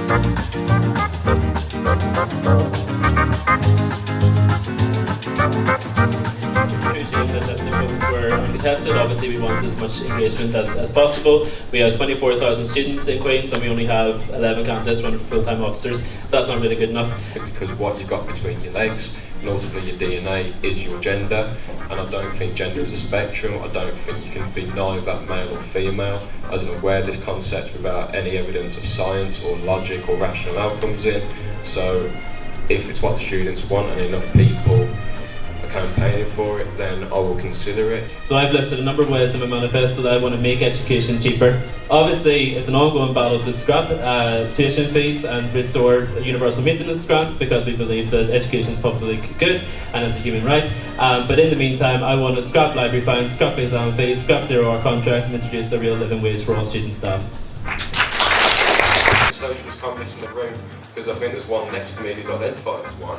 The votes were uncontested. Obviously, we want as much engagement as possible. We have 24,000 students in Queen's, and we only have 11 candidates running for full-time officers, so that's not really good enough. Because what you've got between your legs and ultimately your DNA is your gender, and I don't think gender is a spectrum. I don't think you can be neither male or female. I don't know where this concept without any evidence of science or logic or rational outcomes in. So if it's what the students want and enough people are campaigning for it, then I will consider it. So I've listed a number of ways in my manifesto that I want to make education cheaper. Obviously, it's an ongoing battle to scrap tuition fees and restore universal maintenance grants, because we believe that education is public good and it's a human right. But in the meantime, I want to scrap library fines, scrap exam fees, scrap zero-hour contracts, and introduce a real living wage for all student staff. Socialist communists in the room, because I think there's one next to me who's identified as one.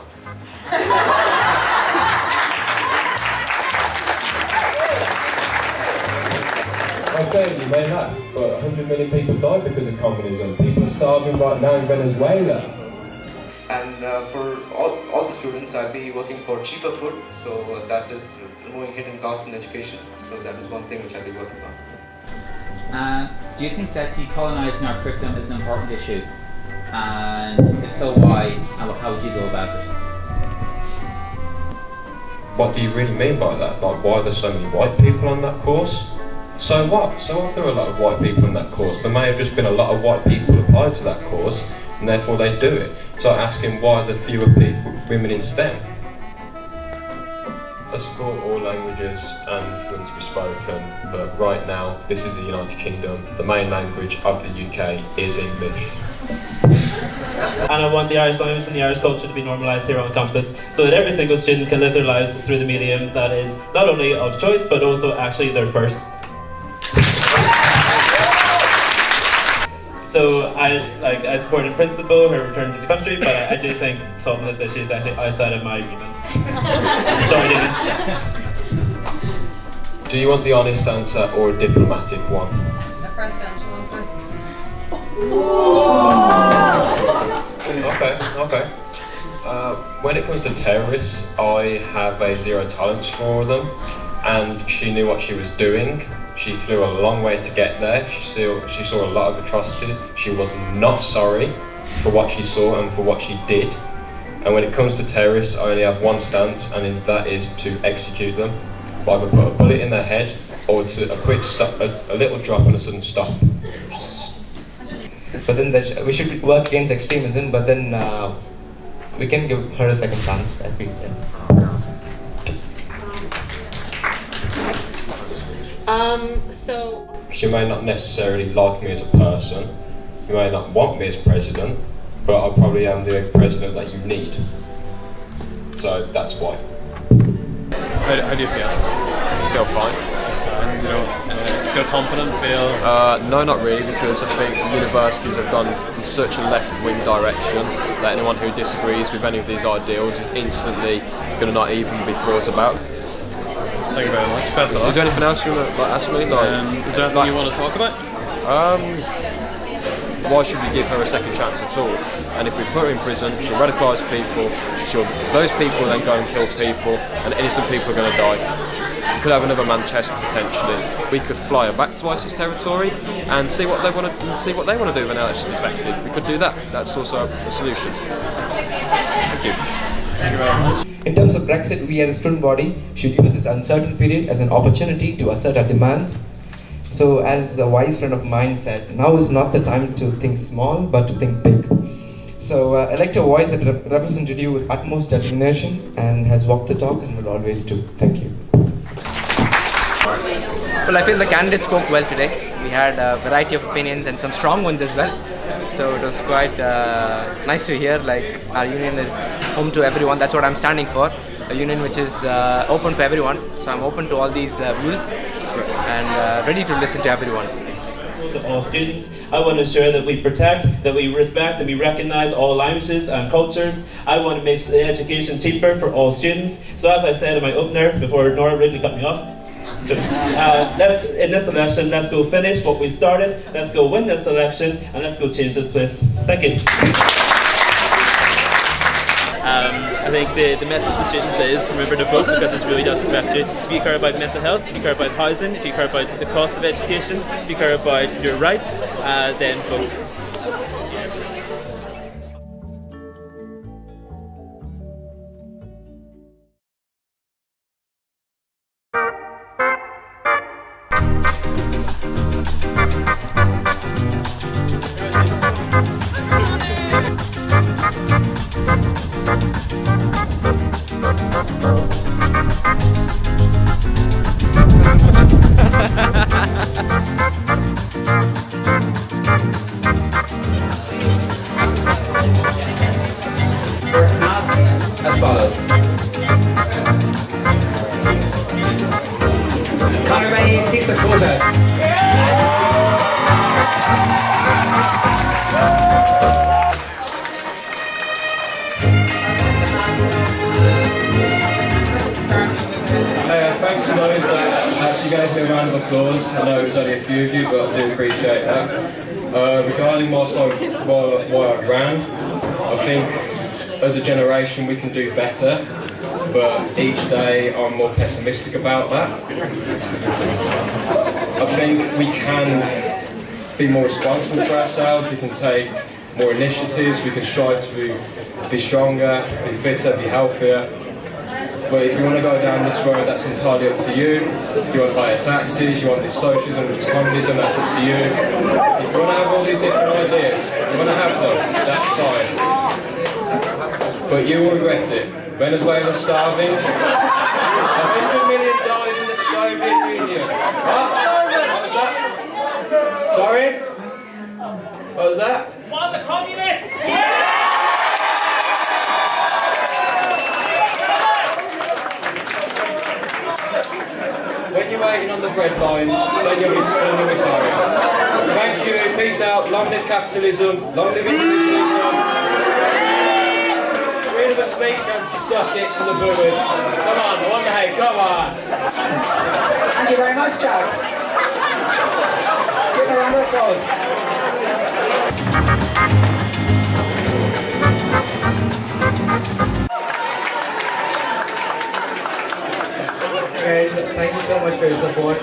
Okay, you may not, but 100 million people died because of communism. People are starving right now in Venezuela. And for all the students, I'll be working for cheaper food, so that is removing hidden costs in education. So that is one thing which I'll be working on. Do you think that decolonising our curriculum is an important issue? And if so, why? And how would you go about it? What do you really mean by that? Like, why are there so many white people on that course? So what? So if there are a lot of white people in that course, there may have just been a lot of white people applied to that course, and therefore they do it. So asking why are there fewer women in STEM? I support all languages and for them to be spoken, but right now, this is the United Kingdom. The main language of the UK is English. And I want the Irish language and the Irish culture to be normalised here on campus, so that every single student can live their lives through the medium that is not only of choice, but also actually their first. So I support in principle her return to the country, but I do think solving this issue is actually outside of my remit. Sorry, David. Do you want the honest answer or a diplomatic one? A presidential answer. Okay. When it comes to terrorists, I have a zero tolerance for them, and she knew what she was doing. She flew a long way to get there. She saw a lot of atrocities. She was not sorry for what she saw and for what she did. And when it comes to terrorists, I only have one stance, and that is to execute them. Either put a bullet in their head, or to a quick stop, a little drop and a sudden stop. But then we should work against extremism, but then we can give her a second chance, I think. She may not necessarily like me as a person, you may not want me as president, but I probably am the president that you need. So that's why. How do you feel? I feel fine. Feel confident? No, not really, because I think universities have gone in such a left-wing direction that anyone who disagrees with any of these ideals is instantly going to not even be thought about. Thank you very much. Best of luck. Is there anything else you want to ask me? Is there anything you want to talk about? Why should we give her a second chance at all? And if we put her in prison, she'll radicalise people, those people will then go and kill people, and innocent people are going to die. We could have another Manchester potentially. We could fly her back to ISIS territory and see what they want to do when they're actually defected. We could do that. That's also a solution. Thank you. Thank you very much. In terms of Brexit, we as a student body should use this uncertain period as an opportunity to assert our demands. So as a wise friend of mine said, now is not the time to think small, but to think big. So elect a voice that represented you with utmost determination and has walked the talk and will always do. Thank you. Well, I feel the candidates spoke well today. We had a variety of opinions and some strong ones as well. So it was quite nice to hear, like, our union is home to everyone. That's what I'm standing for. A union which is open for everyone. So I'm open to all these views and ready to listen to everyone. Thanks. To all students, I want to ensure that we protect, that we respect and we recognise all languages and cultures. I want to make education cheaper for all students. So as I said in my opener, before Nora rudely cut me off, In this election, let's go finish what we started, let's go win this election, and let's go change this place. Thank you. I think the message to students is remember to vote because this really does affect you. If you care about mental health, if you care about housing, if you care about the cost of education, if you care about your rights, then vote. As follows. Conor May seeks a quota. Thanks for those that actually gave me a round of applause. I know it was only a few of you, but I do appreciate that. Regarding why I ran, I think as a generation we can do better, but each day I'm more pessimistic about that. I think we can be more responsible for ourselves, we can take more initiatives, we can strive to be stronger, be fitter, be healthier. But if you want to go down this road, that's entirely up to you. If you want higher taxes, you want this socialism, this communism, that's up to you. If you want to have all these different ideas, you want to have them, that's fine. But you will regret it. Venezuela's starving. 100 million died in the Soviet Union. What? What was that? Sorry? What was that? Want the communists? Yeah! When you're waiting on the bread line, then you'll be sorry. Thank you, peace out, long live capitalism, long live individualism. Freedom of speech and suck it to the boomers. Come on, the one day, come on. Thank you very much, Jack. Give a round of applause. Guys, thank you so much for your support.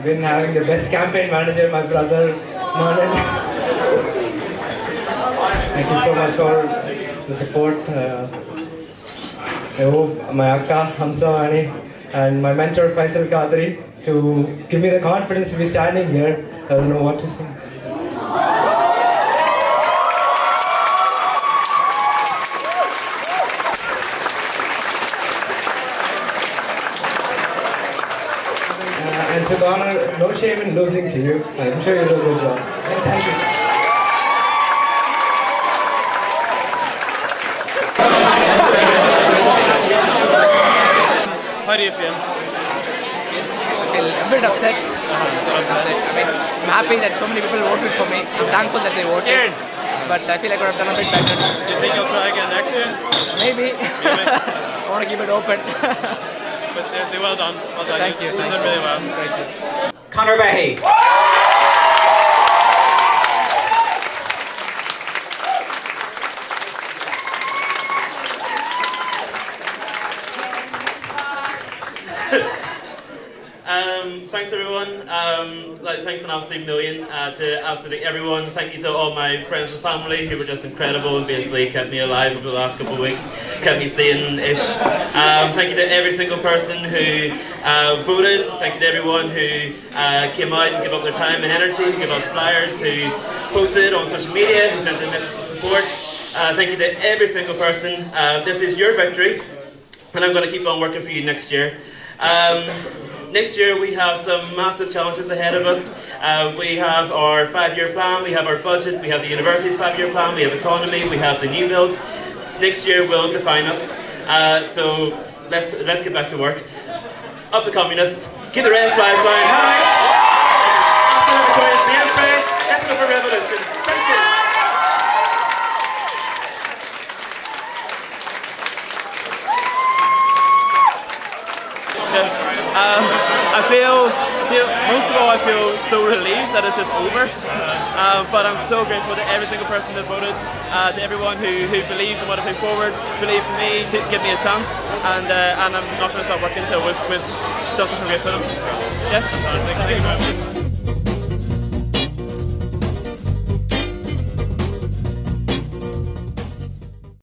Been having the best campaign manager, my brother Manan. Thank you so much for the support. I hope my akka Hamsa and my mentor Faisal Qadri to give me the confidence to be standing here. I don't know what to say. And to honor, no shame in losing to you. I'm sure you'll do a good job. And thank you. How do you feel? I feel a bit upset. I mean, I'm happy that so many people voted for me. I'm thankful that they voted. But I feel I could have done a bit better. Do you think you'll try again next year? Maybe. I want to keep it open. But seriously, well done. Well done. Thank you. You did really well. Thank you. Conor Behy. Thanks everyone. Thanks an absolute million to absolutely everyone. Thank you to all my friends and family who were just incredible and basically kept me alive over the last couple of weeks, kept me sane-ish. Thank you to every single person who voted. Thank you to everyone who came out and gave up their time and energy, who gave up flyers, who posted on social media, who sent a message of support. Thank you to every single person. This is your victory, and I'm going to keep on working for you next year. Next year we have some massive challenges ahead of us. We have our 5-year plan, we have our budget, we have the university's 5-year plan, we have economy, we have the new build. Next year will define us. So let's get back to work. Up the communists, keep the red flag flying high. Let's go for revolution. Thank you. I feel most of all I feel so relieved that it's just over. But I'm so grateful to every single person that voted, to everyone who believed in what I put forward, believed in me, to give me a chance, and I'm not going to stop working until we've done something great for them. Yeah. Thank you very much.